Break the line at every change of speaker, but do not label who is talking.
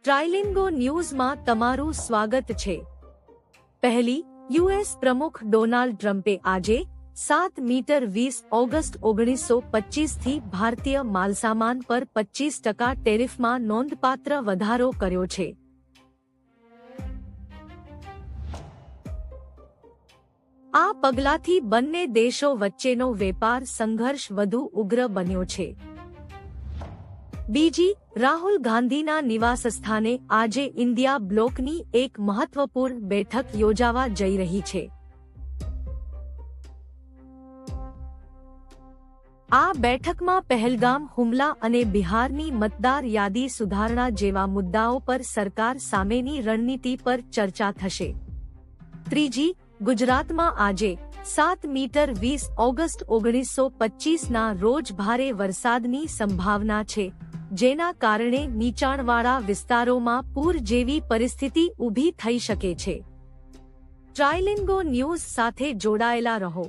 ટ્રાઇલિંગો ન્યૂઝમાં તમારું સ્વાગત છે। પહેલી, યુએસ પ્રમુખ ડોનાલ્ડ ટ્રમ્પે આજે 7 મીટર 20 ઓગસ્ટ 1925 થી ભારતીય માલસામાન પર 25% ટેરિફમાં નોંધપાત્ર વધારો કર્યો છે। આ પગલાથી બંને દેશો વચ્ચેનો વેપાર સંઘર્ષ વધુ ઉગ્ર બન્યો છે। બીજી, રાહુલ ગાંધીના નિવાસસ્થાને આજે ઇન્ડિયા બ્લોકની એક મહત્વપૂર્ણ બેઠક યોજાવા જઈ રહી છે। આ બેઠકમાં પહેલગામ હુમલા અને બિહારની મતદાર યાદી સુધારણા જેવા મુદ્દાઓ પર સરકાર સામેની રણનીતિ પર ચર્ચા થશે। ત્રીજી, ગુજરાતમાં આજે 7 મીટર 20 ઓગસ્ટ 1925ના રોજ ભારે વરસાદની સંભાવના છે, જેના કારણે નીચાણવાળા વિસ્તારોમાં પૂર જેવી પરિસ્થિતિ ઊભી થઈ શકે છે। ટ્રાઇલિંગો ન્યૂઝ સાથે જોડાયેલા રહો।